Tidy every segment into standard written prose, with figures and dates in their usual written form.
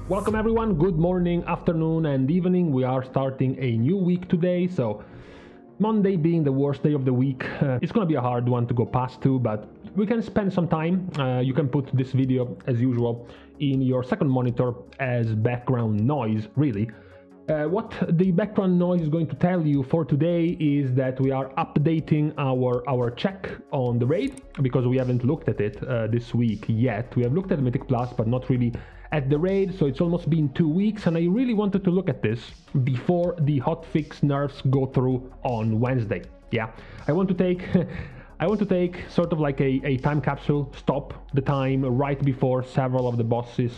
Welcome everyone, good morning, afternoon and evening. We are starting a new week today, so Monday being the worst day of the week, it's gonna be a hard one to go past to, but we can spend some time. You can put this video as usual in your second monitor as background noise, really. What the background noise is going to tell you for today is that we are updating our check on the raid, because we haven't looked at it this week yet. We have looked at Mythic Plus, but not really at the raid, so it's almost been 2 weeks, and I really wanted to look at this before the hotfix nerfs go through on Wednesday. Yeah, I want to take sort of like a time capsule, stop the time right before several of the bosses,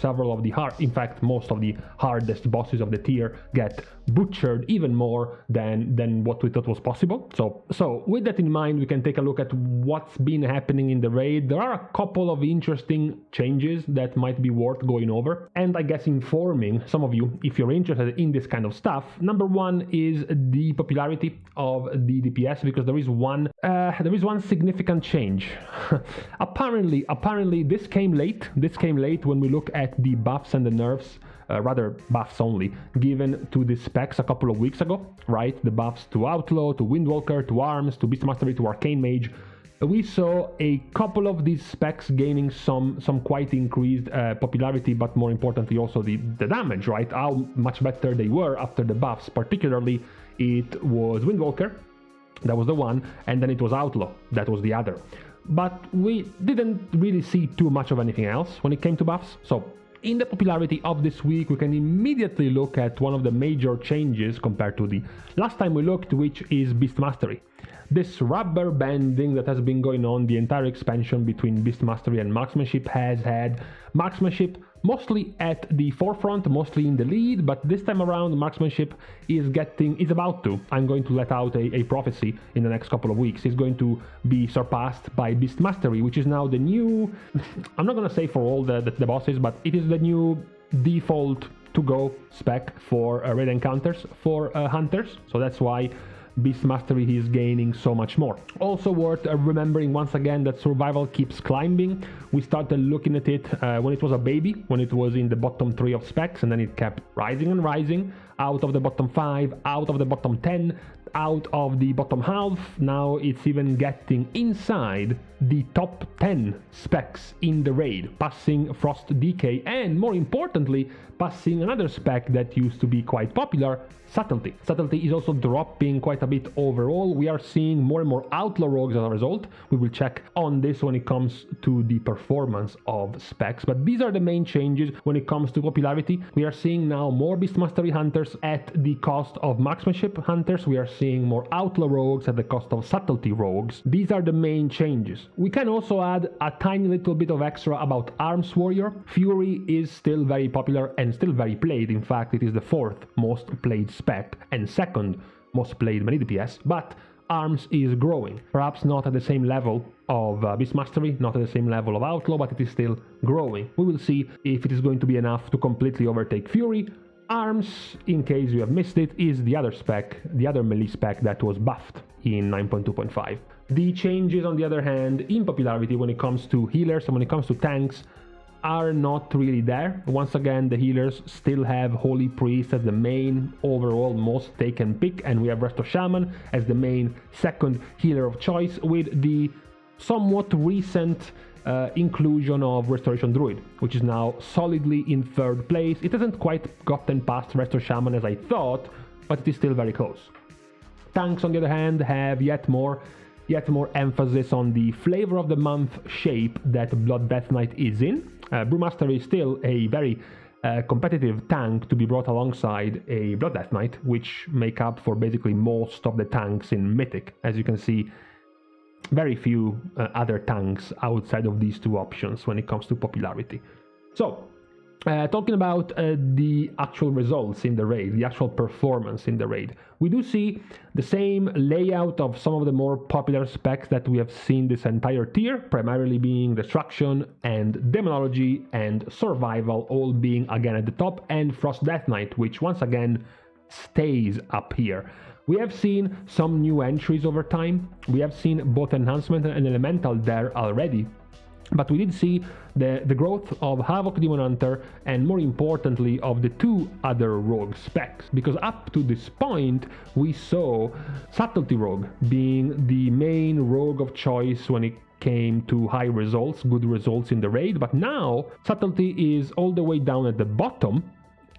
in fact most of the hardest bosses of the tier get butchered even more than what we thought was possible. So with that in mind, we can take a look at what's been happening in the raid. There are a couple of interesting changes that might be worth going over, and I guess informing some of you if you're interested in this kind of stuff. Number one is the popularity of the DPS, because there is one significant change. apparently this came late when we look at the buffs and the nerfs, rather buffs only, given to the specs a couple of weeks ago, right? The buffs to Outlaw, to Windwalker, to Arms, to Beast Mastery, to Arcane Mage. We saw a couple of these specs gaining some quite increased popularity, but more importantly also the damage, right? How much better they were after the buffs. Particularly it was Windwalker, that was the one, and then it was Outlaw, that was the other. But we didn't really see too much of anything else when it came to buffs. So in the popularity of this week, we can immediately look at one of the major changes compared to the last time we looked, which is Beast Mastery. This rubber banding that has been going on the entire expansion between Beast Mastery and Marksmanship has had Marksmanship mostly at the forefront, mostly in the lead, but this time around Marksmanship is about to, I'm going to let out a prophecy in the next couple of weeks, is going to be surpassed by Beast Mastery, which is now the new, I'm not going to say for all the bosses, but it is the new default to-go spec for raid encounters for hunters, so that's why Beast Mastery is gaining so much more. Also worth remembering once again that survival keeps climbing. We started looking at it when it was a baby, when it was in the bottom 3 of specs, and then it kept rising and rising, out of the bottom 5, out of the bottom 10, out of the bottom half. Now it's even getting inside the top 10 specs in the raid, passing Frost Decay, and more importantly passing another spec that used to be quite popular, Subtlety. Subtlety is also dropping quite a bit overall. We are seeing more and more Outlaw rogues as a result. We will check on this when it comes to the performance of specs, but these are the main changes when it comes to popularity. We are seeing now more Beast Mastery hunters at the cost of Marksmanship hunters. We are seeing more Outlaw rogues at the cost of Subtlety rogues. These are the main changes. We can also add a tiny little bit of extra about Arms Warrior. Fury is still very popular and still very played. In fact, it is the 4th most played spec and 2nd most played melee DPS, but Arms is growing. Perhaps not at the same level of Beast Mastery, not at the same level of Outlaw, but it is still growing. We will see if it is going to be enough to completely overtake Fury. Arms, in case you have missed it, is the other spec, the other melee spec that was buffed in 9.2.5. The changes, on the other hand, in popularity when it comes to healers and when it comes to tanks are not really there. Once again, the healers still have Holy Priest as the main overall most taken pick, and we have Resto Shaman as the main second healer of choice, with the somewhat recent inclusion of Restoration Druid, which is now solidly in 3rd place. It hasn't quite gotten past Resto Shaman as I thought, but it is still very close. Tanks, on the other hand, have yet more emphasis on the flavor of the month shape that Blood Death Knight is in. Brewmaster is still a very competitive tank to be brought alongside a Blood Death Knight, which make up for basically most of the tanks in Mythic. As you can see, very few other tanks outside of these two options when it comes to popularity. So, talking about the actual results in the raid, the actual performance in the raid, we do see the same layout of some of the more popular specs that we have seen this entire tier, primarily being Destruction and Demonology and Survival all being again at the top, and Frost Death Knight, which once again stays up here. We have seen some new entries over time. We have seen both Enhancement and Elemental there already, But we did see the growth of Havoc Demon Hunter, and more importantly of the two other rogue specs, because up to this point we saw Subtlety Rogue being the main rogue of choice when it came to high results, good results in the raid, but now Subtlety is all the way down at the bottom,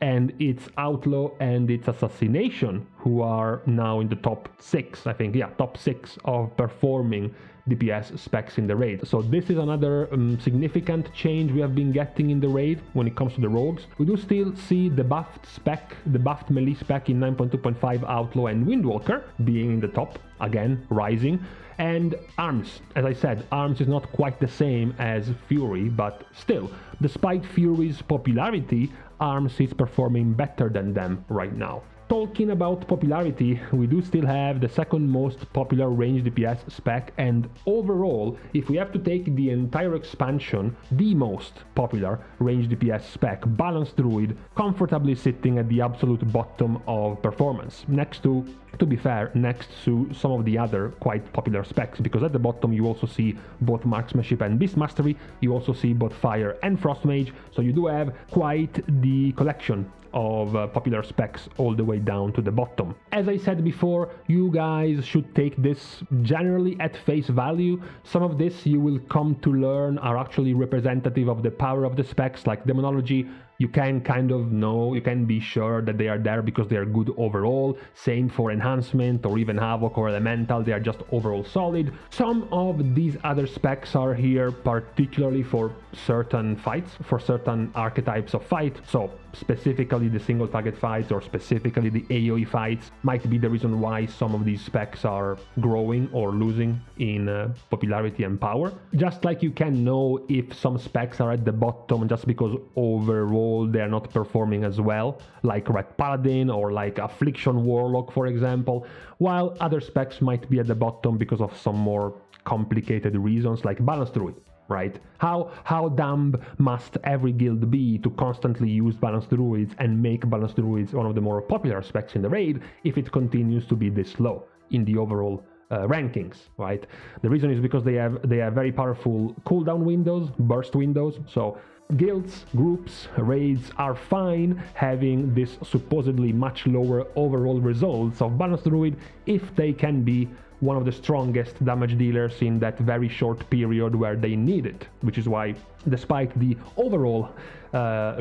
and it's Outlaw and it's Assassination who are now in the top 6, I think, yeah, top 6 of performing DPS specs in the raid. So this is another significant change we have been getting in the raid when it comes to the rogues. We do still see the buffed spec, the buffed melee spec in 9.2.5 Outlaw and Windwalker being in the top, again, rising. And Arms, as I said, Arms is not quite the same as Fury, but still, despite Fury's popularity, Arms is performing better than them right now. Talking about popularity, we do still have the second most popular range DPS spec, and overall, if we have to take the entire expansion, the most popular range DPS spec, Balanced Druid, comfortably sitting at the absolute bottom of performance, next to be fair, next to some of the other quite popular specs, because at the bottom you also see both Marksmanship and Beast Mastery, you also see both Fire and Frost Mage, so you do have quite the collection of popular specs all the way down to the bottom. As I said before, you guys should take this generally at face value. Some of this you will come to learn are actually representative of the power of the specs, like Demonology. You can kind of know, you can be sure that they are there because they are good overall. Same for Enhancement or even Havoc or Elemental, they are just overall solid. Some of these other specs are here particularly for certain fights, for certain archetypes of fight. So specifically the single target fights or specifically the AoE fights might be the reason why some of these specs are growing or losing in popularity and power. Just like you can know if some specs are at the bottom just because overall they are not performing as well, like Red Paladin or like Affliction Warlock, for example, while other specs might be at the bottom because of some more complicated reasons, like Balanced Druid, right? How dumb must every guild be to constantly use Balanced Druids and make Balanced Druids one of the more popular specs in the raid if it continues to be this low in the overall rankings, right? The reason is because they have very powerful cooldown windows, burst windows, so guilds, groups, raids are fine having this supposedly much lower overall results of Balanced Druid if they can be one of the strongest damage dealers in that very short period where they need it, which is why, despite the overall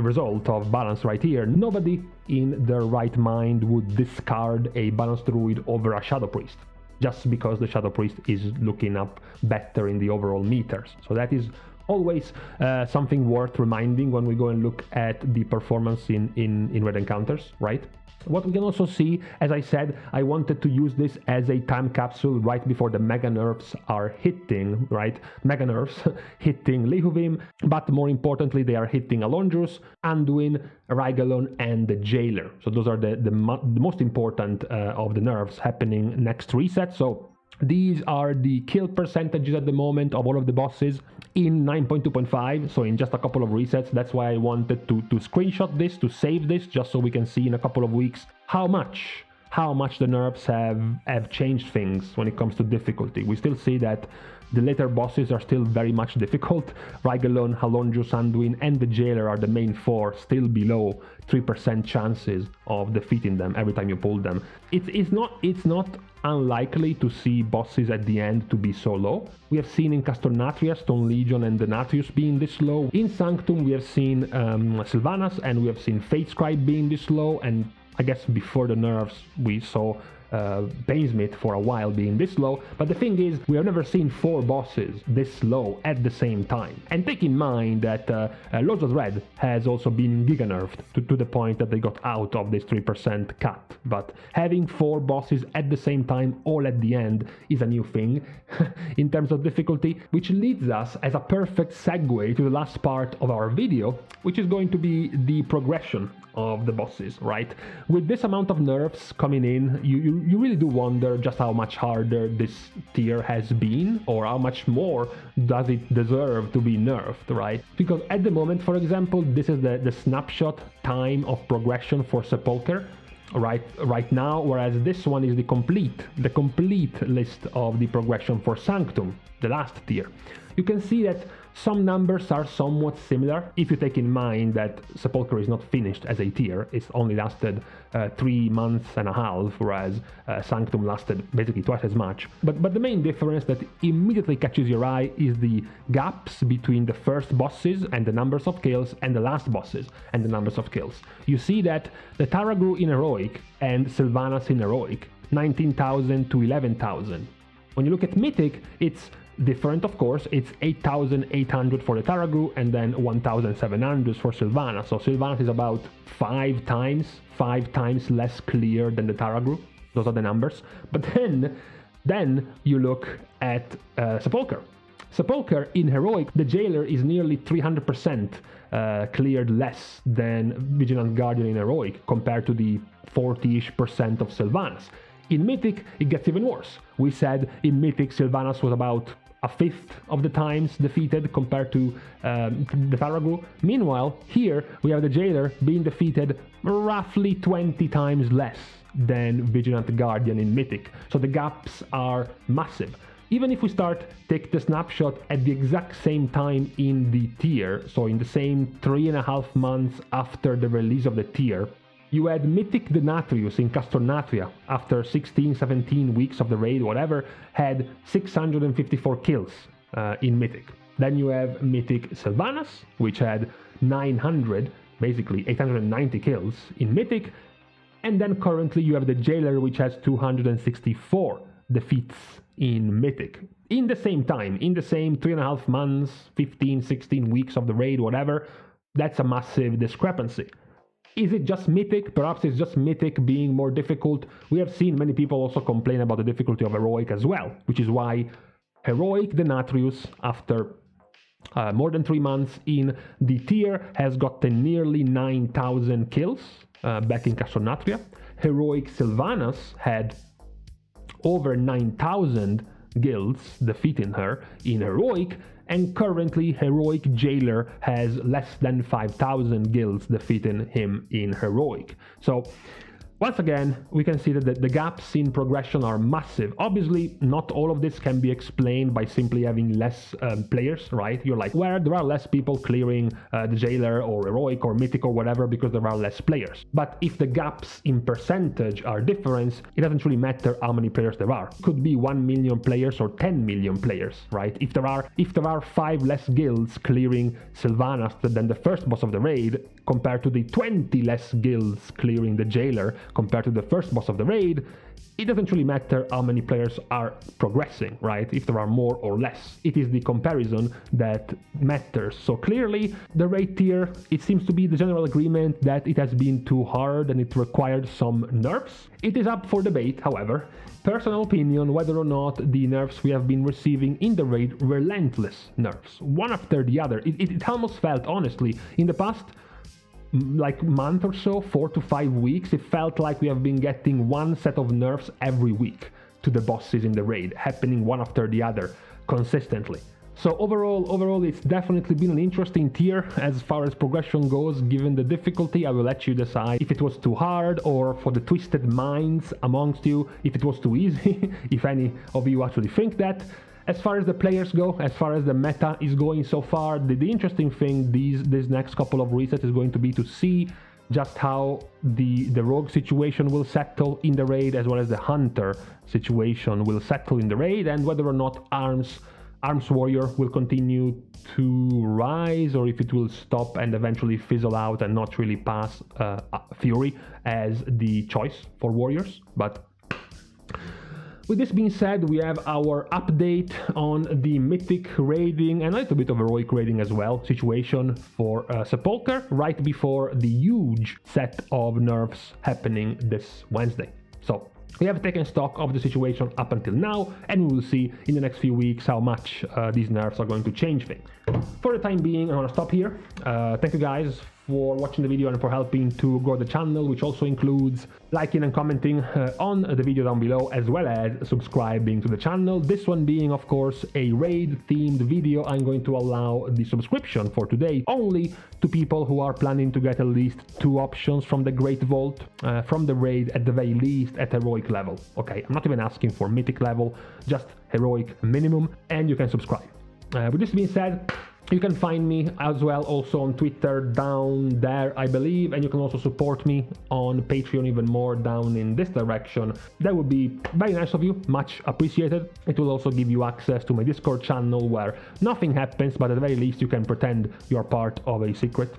result of balance right here, nobody in their right mind would discard a Balanced Druid over a Shadow Priest, just because the Shadow Priest is looking up better in the overall meters. So that is always something worth reminding when we go and look at the performance in Red Encounters, right? What we can also see, as I said, I wanted to use this as a time capsule right before the mega nerfs are hitting, right? Mega nerfs hitting Lehuvim, but more importantly, they are hitting Alondrus, Anduin, Rygalon, and the Jailer. So those are the most important of the nerfs happening next reset. So these are the kill percentages at the moment of all of the bosses in 9.2.5, so in just a couple of resets. That's why I wanted to screenshot this, to save this, just so we can see in a couple of weeks how much the nerfs have changed things when it comes to difficulty. We still see that the later bosses are still very much difficult. Rygalon, Halonjus, Anduin, and the Jailer are the main four, still below 3% chances of defeating them every time you pull them. It's not unlikely to see bosses at the end to be so low. We have seen in Castor Nathria, Stone Legion, and Denatrius being this low. In Sanctum we have seen Sylvanas, and we have seen Fate Scribe being this low, and I guess before the nerfs we saw Bainesmith for a while being this low, but the thing is, we have never seen 4 bosses this low at the same time. And take in mind that Lords of Red has also been giga nerfed to the point that they got out of this 3% cut, but having 4 bosses at the same time all at the end is a new thing in terms of difficulty, which leads us as a perfect segue to the last part of our video, which is going to be the progression of the bosses, right? With this amount of nerfs coming in, you really do wonder just how much harder this tier has been, or how much more does it deserve to be nerfed, right? Because at the moment, for example, this is the snapshot time of progression for Sepulcher right now, whereas this one is the complete list of the progression for Sanctum, the last tier. You can see that Some numbers are somewhat similar if you take in mind that Sepulcher is not finished as a tier. It's only lasted 3 months and a half, whereas Sanctum lasted basically twice as much. But the main difference that immediately catches your eye is the gaps between the first bosses and the numbers of kills and the last bosses and the numbers of kills. You see that the Tara grew in Heroic and Sylvanas in Heroic, 19,000 to 11,000. When you look at Mythic, it's different, of course. It's 8,800 for the Taragu and then 1,700 for Sylvanas. So Sylvanas is about 5 times less clear than the Taragu. Those are the numbers. But then you look at Sepulcher. Sepulcher in Heroic, the Jailer is nearly 300% cleared less than Vigilant Guardian in Heroic compared to the 40-ish% of Sylvanas. In Mythic, it gets even worse. We said in Mythic, Sylvanas was about a fifth of the times defeated compared to the Taragu. Meanwhile, here we have the Jailer being defeated roughly 20 times less than Vigilant Guardian in Mythic. So the gaps are massive. Even if we take the snapshot at the exact same time in the tier, so in the same 3.5 months after the release of the tier, you had Mythic the Nathrius in Castor Nathria, after 16, 17 weeks of the raid, whatever, had 654 kills in Mythic. Then you have Mythic Sylvanas, which had 900, basically 890 kills in Mythic. And then currently you have the Jailer, which has 264 defeats in Mythic. In the same time, in the same 3.5 months, 15, 16 weeks of the raid, whatever, that's a massive discrepancy. Is it just Mythic? Perhaps it's just Mythic being more difficult. We have seen many people also complain about the difficulty of Heroic as well, which is why Heroic the Nathrius, after more than 3 months in the tier, has gotten nearly 9,000 kills back in Castor Nathria. Heroic Sylvanas had over 9,000 guilds defeating her in Heroic, and currently Heroic Jailer has less than 5,000 guilds defeating him in Heroic. So once again, we can see that the gaps in progression are massive. Obviously, not all of this can be explained by simply having less players, right? You're like, well, there are less people clearing the Jailer or Heroic or Mythic or whatever because there are less players. But if the gaps in percentage are different, it doesn't really matter how many players there are. It could be 1 million players or 10 million players, right? If there are 5 less guilds clearing Sylvanas than the first boss of the raid, compared to the 20 less guilds clearing the Jailer compared to the first boss of the raid, it doesn't really matter how many players are progressing, right? If there are more or less. It is the comparison that matters. So clearly, the raid tier, it seems to be the general agreement that it has been too hard and it required some nerfs. It is up for debate, however. Personal opinion, whether or not the nerfs we have been receiving in the raid, relentless nerfs, one after the other. It almost felt, honestly, in the past like month or so, 4 to 5 weeks, it felt like we have been getting one set of nerfs every week to the bosses in the raid, happening one after the other consistently. So overall, it's definitely been an interesting tier as far as progression goes. Given the difficulty, I will let you decide if it was too hard, or for the twisted minds amongst you, if it was too easy, if any of you actually think that. As far as the players go, as far as the meta is going so far, the interesting thing this next couple of resets is going to be to see just how the rogue situation will settle in the raid, as well as the hunter situation will settle in the raid, and whether or not arms warrior will continue to rise, or if it will stop and eventually fizzle out and not really pass fury as the choice for warriors. But with this being said, we have our update on the Mythic raiding and a little bit of Heroic raiding as well situation for Sepulcher, right before the huge set of nerfs happening this Wednesday. So we have taken stock of the situation up until now, and we will see in the next few weeks how much these nerfs are going to change things. For the time being, I want to stop here. Thank you guys for watching the video and for helping to grow the channel, which also includes liking and commenting on the video down below, as well as subscribing to the channel. This one being, of course, a raid themed video. I'm going to allow the subscription for today only to people who are planning to get at least 2 options from the Great Vault, from the raid, at the very least at Heroic level. Okay, I'm not even asking for Mythic level, just Heroic minimum, and you can subscribe. With this being said, You can find me as well also on Twitter down there, I believe, and you can also support me on Patreon even more down in this direction. That would be very nice of you, much appreciated. It will also give you access to my Discord channel where nothing happens, but at the very least you can pretend you're part of a secret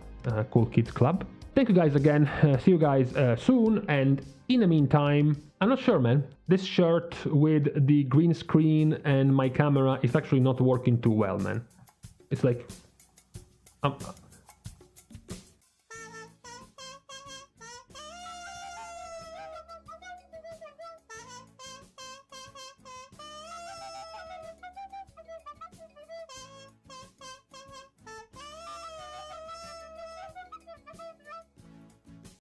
Cool Kids Club. Thank you guys again, see you guys soon, and in the meantime, I'm not sure, man. This shirt with the green screen and my camera is actually not working too well, man. It's like